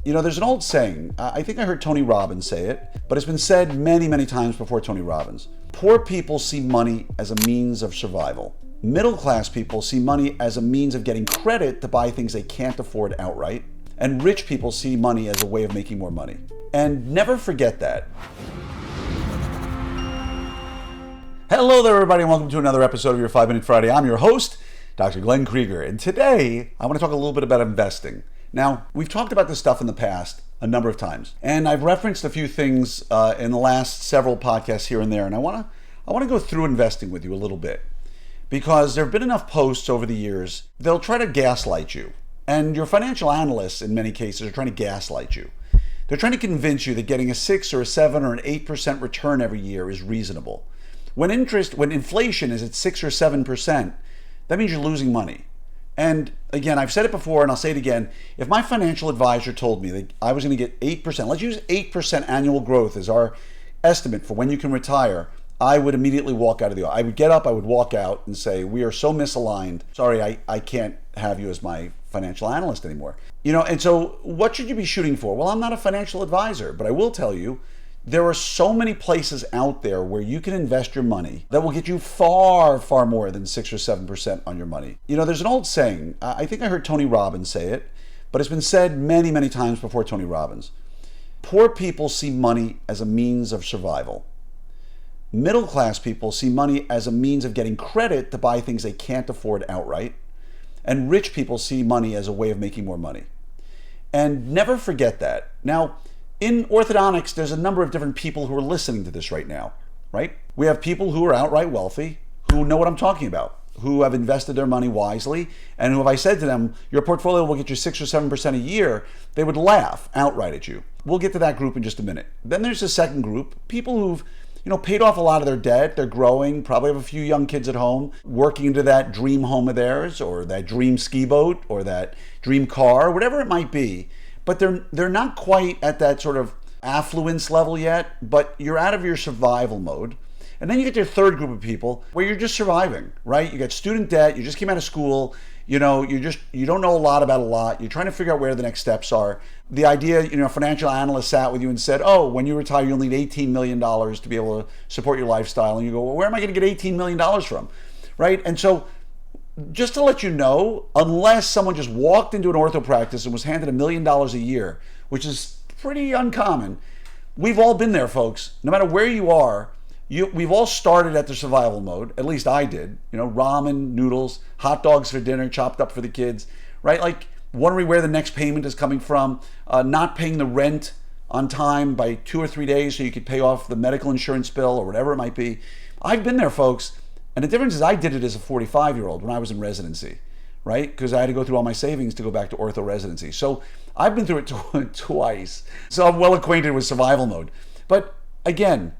You know, there's an old saying, I think I heard Tony Robbins say it, but it's been said many, many times before Tony Robbins. Poor people see money as a means of survival. Middle-class people see money as a means of getting credit to buy things they can't afford outright. And rich people see money as a way of making more money. And never forget that. Hello there, everybody, and welcome to another episode of your 5-Minute Friday. I'm your host, Dr. Glenn Krieger, and today I want to talk a little bit about investing. Now, we've talked about this stuff in the past a number of times, and I've referenced a few things in the last several podcasts here and there, and I want to go through investing with you a little bit, because there have been enough posts over the years, they'll try to gaslight you, and your financial analysts in many cases are trying to gaslight you. They're trying to convince you that getting a 6 or a 7 or an 8% return every year is reasonable. When inflation is at 6 or 7%, that means you're losing money. And again, I've said it before and I'll say it again. If my financial advisor told me that I was going to get 8%, let's use 8% annual growth as our estimate for when you can retire, I would immediately walk out of the office. I would get up, I would walk out and say, we are so misaligned. Sorry, I can't have you as my financial analyst anymore. You know, and so what should you be shooting for? Well, I'm not a financial advisor, but I will tell you, there are so many places out there where you can invest your money that will get you far, far more than 6 or 7% on your money. You know, there's an old saying, I think I heard Tony Robbins say it, but it's been said many, many times before Tony Robbins. Poor people see money as a means of survival. Middle-class people see money as a means of getting credit to buy things they can't afford outright. And rich people see money as a way of making more money. And never forget that. Now, in orthodontics, there's a number of different people who are listening to this right now, right? We have people who are outright wealthy, who know what I'm talking about, who have invested their money wisely, and who, if I said to them, your portfolio will get you 6 or 7% a year, they would laugh outright at you. We'll get to that group in just a minute. Then there's a second group, people who've paid off a lot of their debt, they're growing, probably have a few young kids at home, working into that dream home of theirs, or that dream ski boat, or that dream car, whatever it might be. But they're not quite at that sort of affluence level yet, but you're out of your survival mode. And then you get your third group of people where you're just surviving, right? You got student debt, you just came out of school, you don't know a lot about a lot, you're trying to figure out where the next steps are. The idea, a financial analyst sat with you and said, oh, when you retire, you'll need $18 million to be able to support your lifestyle. And you go, well, where am I going to get $18 million from, right? And so just to let you know, unless someone just walked into an ortho practice and was handed $1 million a year, which is pretty uncommon, we've all been there, folks. No matter where you are, we've all started at the survival mode. At least I did. Ramen, noodles, hot dogs for dinner, chopped up for the kids, right? Like wondering where the next payment is coming from, not paying the rent on time by 2 or 3 days so you could pay off the medical insurance bill or whatever it might be. I've been there, folks. And the difference is I did it as a 45-year-old when I was in residency, right? Because I had to go through all my savings to go back to ortho residency. So I've been through it twice. So I'm well acquainted with survival mode. But again,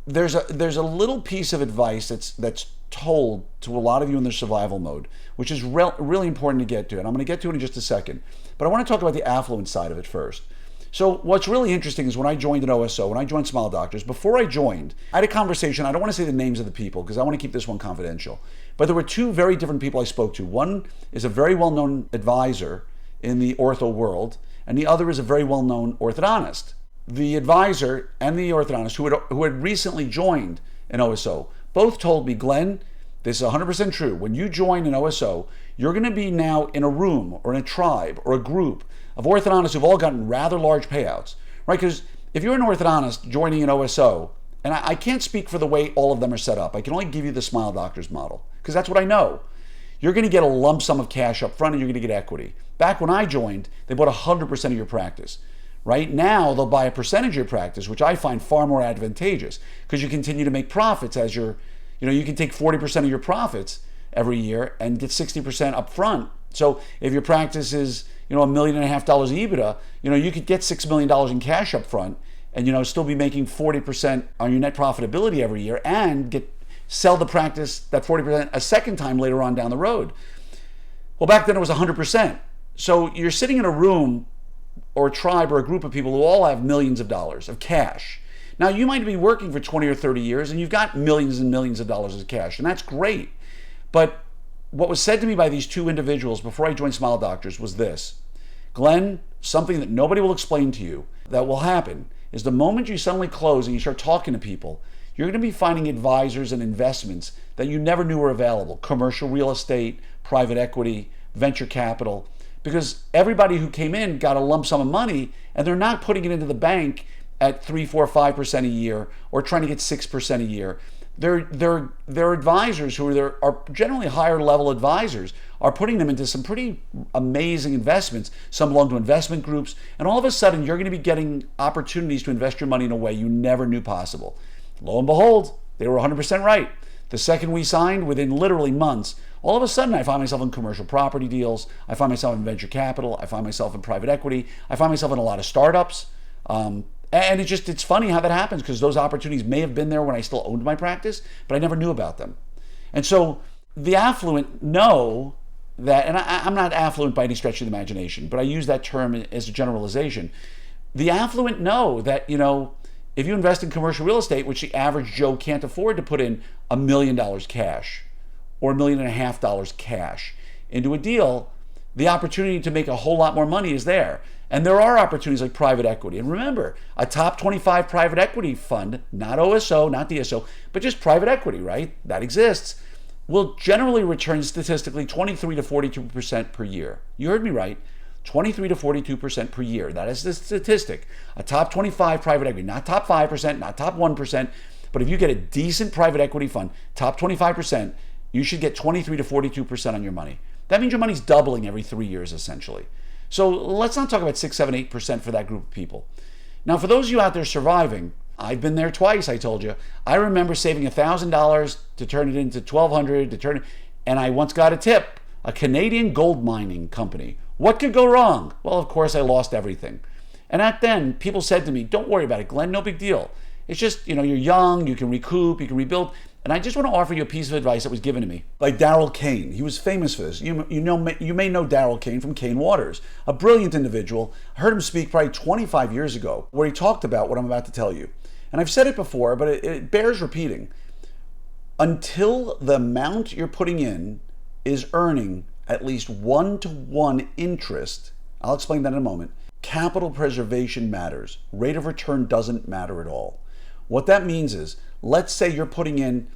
there's a little piece of advice that's told to a lot of you in their survival mode, which is really important to get to. And I'm going to get to it in just a second. But I want to talk about the affluent side of it first. So what's really interesting is when I joined an OSO, when I joined Smile Doctors, before I joined, I had a conversation. I don't want to say the names of the people because I want to keep this one confidential. But there were two very different people I spoke to. One is a very well-known advisor in the ortho world, and the other is a very well-known orthodontist. The advisor and the orthodontist who had recently joined an OSO both told me, Glenn, this is 100% true. When you join an OSO, you're going to be now in a room or in a tribe or a group of orthodontists who've all gotten rather large payouts, right? Because if you're an orthodontist joining an OSO, and I can't speak for the way all of them are set up, I can only give you the Smile Doctors model, because that's what I know. You're going to get a lump sum of cash up front and you're going to get equity. Back when I joined, they bought 100% of your practice. Right now, they'll buy a percentage of your practice, which I find far more advantageous because you continue to make profits as you can take 40% of your profits every year and get 60% up front. So if your practice is, $1.5 million EBITDA, you could get $6 million in cash up front and, still be making 40% on your net profitability every year and sell the practice, that 40%, a second time later on down the road. Well, back then it was 100%. So you're sitting in a room or a tribe or a group of people who all have millions of dollars of cash. Now, you might be working for 20 or 30 years and you've got millions and millions of dollars of cash, and that's great. But what was said to me by these two individuals before I joined Smile Doctors was this: Glenn, something that nobody will explain to you that will happen is the moment you suddenly close and you start talking to people, you're going to be finding advisors and investments that you never knew were available. Commercial real estate, private equity, venture capital. Because everybody who came in got a lump sum of money and they're not putting it into the bank at 3, 4, 5% a year or trying to get 6% a year. Their advisors who are generally higher level advisors are putting them into some pretty amazing investments. Some belong to investment groups, and all of a sudden you're going to be getting opportunities to invest your money in a way you never knew possible. Lo and behold, they were 100% right. The second we signed, within literally months, all of a sudden I find myself in commercial property deals, I find myself in venture capital, I find myself in private equity, I find myself in a lot of startups. And it's funny how that happens, because those opportunities may have been there when I still owned my practice, but I never knew about them. And so the affluent know that, and I'm not affluent by any stretch of the imagination, but I use that term as a generalization. The affluent know that, if you invest in commercial real estate, which the average Joe can't afford to put in $1 million cash or $1.5 million cash into a deal, the opportunity to make a whole lot more money is there. And there are opportunities like private equity. And remember, a top 25 private equity fund, not OSO, not DSO, but just private equity, right? That exists, will generally return statistically 23 to 42% per year. You heard me right. 23 to 42% per year. That is the statistic. A top 25 private equity, not top 5%, not top 1%, but if you get a decent private equity fund, top 25%, you should get 23 to 42% on your money. That means your money's doubling every 3 years, essentially. So let's not talk about 6, 7, 8% for that group of people. Now, for those of you out there surviving, I've been there twice, I told you. I remember saving $1,000 to turn it into $1,200, and I once got a tip, a Canadian gold mining company. What could go wrong? Well, of course, I lost everything. And then, people said to me, don't worry about it, Glenn, no big deal. It's just, you're young, you can recoup, you can rebuild. And I just want to offer you a piece of advice that was given to me by Darrell Kane. He was famous for this. You may know Darrell Kane from Kane Waters, a brilliant individual. I heard him speak probably 25 years ago, where he talked about what I'm about to tell you. And I've said it before, but it bears repeating. Until the amount you're putting in is earning at least 1-to-1 interest, I'll explain that in a moment, capital preservation matters. Rate of return doesn't matter at all. What that means is, let's say you're putting in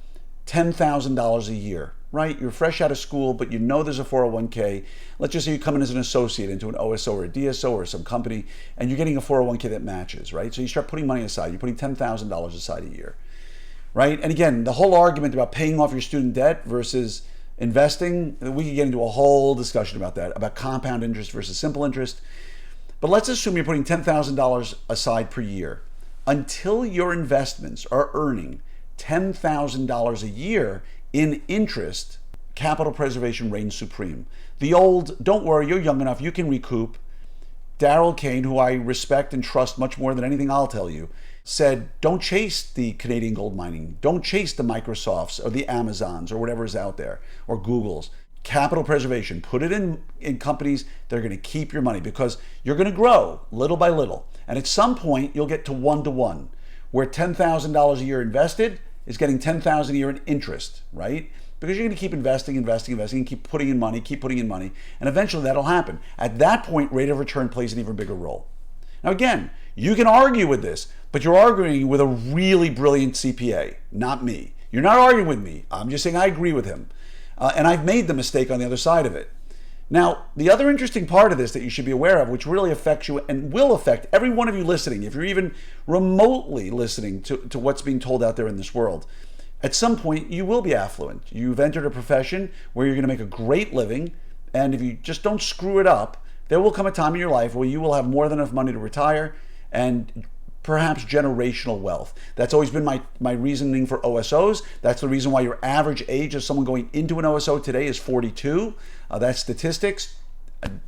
$10,000 a year, right? You're fresh out of school, but there's a 401k. Let's just say you come in as an associate into an OSO or a DSO or some company, and you're getting a 401k that matches, right? So you start putting money aside. You're putting $10,000 aside a year, right? And again, the whole argument about paying off your student debt versus investing, we could get into a whole discussion about that, about compound interest versus simple interest. But let's assume you're putting $10,000 aside per year. Until your investments are earning $10,000 a year in interest, capital preservation reigns supreme. The old, don't worry, you're young enough, you can recoup. Darrell Kane, who I respect and trust much more than anything I'll tell you, said, don't chase the Canadian gold mining. Don't chase the Microsofts or the Amazons or whatever is out there, or Googles. Capital preservation, put it in companies that are going to keep your money, because you're going to grow little by little. And at some point, you'll get to 1-to-1, where $10,000 a year invested is getting $10,000 a year in interest, right? Because you're going to keep investing, and keep putting in money, and eventually that'll happen. At that point, rate of return plays an even bigger role. Now again, you can argue with this, but you're arguing with a really brilliant CPA, not me. You're not arguing with me. I'm just saying I agree with him. And I've made the mistake on the other side of it. Now, the other interesting part of this that you should be aware of, which really affects you and will affect every one of you listening, if you're even remotely listening to what's being told out there in this world, at some point you will be affluent. You've entered a profession where you're going to make a great living, and if you just don't screw it up, there will come a time in your life where you will have more than enough money to retire and perhaps generational wealth. That's always been my reasoning for OSOs. That's the reason why your average age of someone going into an OSO today is 42. That's statistics.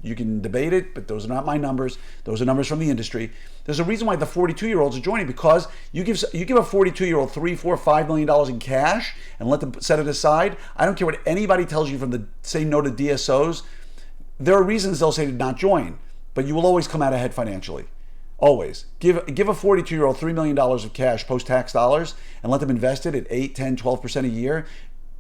You can debate it, but those are not my numbers. Those are numbers from the industry. There's a reason why the 42-year-olds are joining, because you give a 42-year-old $3, $4, $5 million in cash and let them set it aside. I don't care what anybody tells you from the say no to DSOs. There are reasons they'll say to not join, but you will always come out ahead financially. Always. Give a 42-year-old $3 million of cash post-tax dollars and let them invest it at 8, 10, 12% a year.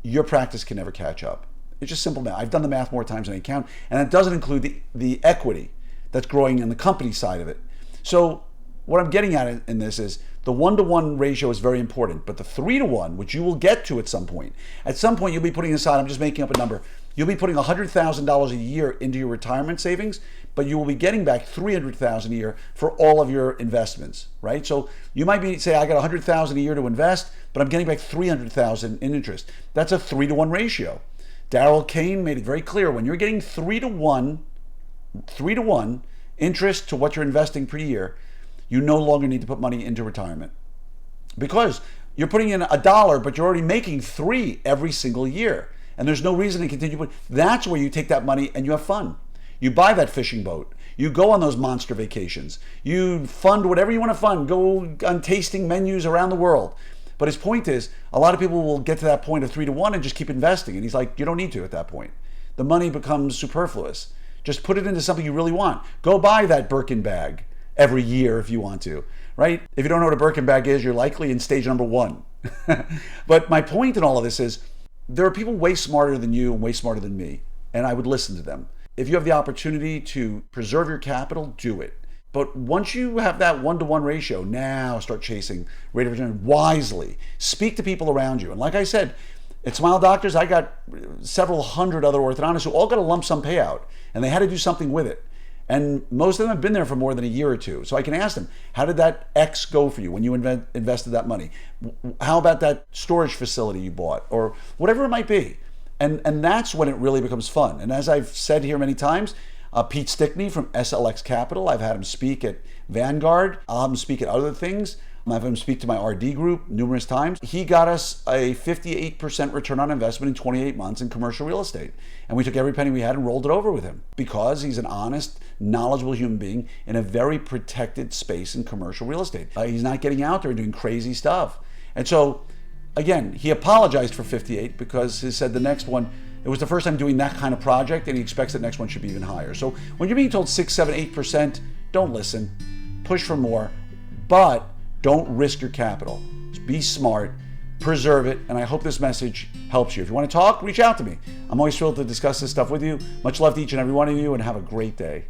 Your practice can never catch up. It's just simple math. I've done the math more times than I count, and that doesn't include the equity that's growing in the company side of it. So what I'm getting at in this is the 1-to-1 ratio is very important, but the 3-to-1, which you will get to at some point you'll be putting aside, I'm just making up a number, you'll be putting $100,000 a year into your retirement savings, but you will be getting back $300,000 a year for all of your investments, right? So you might say, I got $100,000 a year to invest, but I'm getting back $300,000 in interest. That's a 3-to-1 ratio. Daryl Kane made it very clear, when you're getting 3-to-1 interest to what you're investing per year, you no longer need to put money into retirement, because you're putting in $1, but you're already making $3 every single year. And there's no reason to continue. That's where you take that money and you have fun. You buy that fishing boat. You go on those monster vacations. You fund whatever you want to fund. Go on tasting menus around the world. But his point is, a lot of people will get to that point of 3-to-1 and just keep investing. And he's like, you don't need to at that point. The money becomes superfluous. Just put it into something you really want. Go buy that Birkin bag every year if you want to, right? If you don't know what a Birkin bag is, you're likely in stage number 1. But my point in all of this is, there are people way smarter than you and way smarter than me, and I would listen to them. If you have the opportunity to preserve your capital, do it. But once you have that 1-to-1 ratio, now start chasing rate of return wisely. Speak to people around you. And like I said, at Smile Doctors, I got several hundred other orthodontists who all got a lump sum payout, and they had to do something with it. And most of them have been there for more than a year or two. So I can ask them, how did that X go for you when you invested that money? How about that storage facility you bought? Or whatever it might be. And that's when it really becomes fun. And as I've said here many times, Pete Stickney from SLX Capital, I've had him speak at Vanguard. I'll have him speak at other things. I've had him speak to my RD group numerous times. He got us a 58% return on investment in 28 months in commercial real estate. And we took every penny we had and rolled it over with him, because he's an honest, knowledgeable human being in a very protected space in commercial real estate. He's not getting out there and doing crazy stuff. And so, again, he apologized for 58 because he said the next one, it was the first time doing that kind of project, and he expects the next one should be even higher. So when you're being told 6, 7, 8%, don't listen. Push for more, but don't risk your capital. Just be smart, preserve it, and I hope this message helps you. If you want to talk, reach out to me. I'm always thrilled to discuss this stuff with you. Much love to each and every one of you, and have a great day.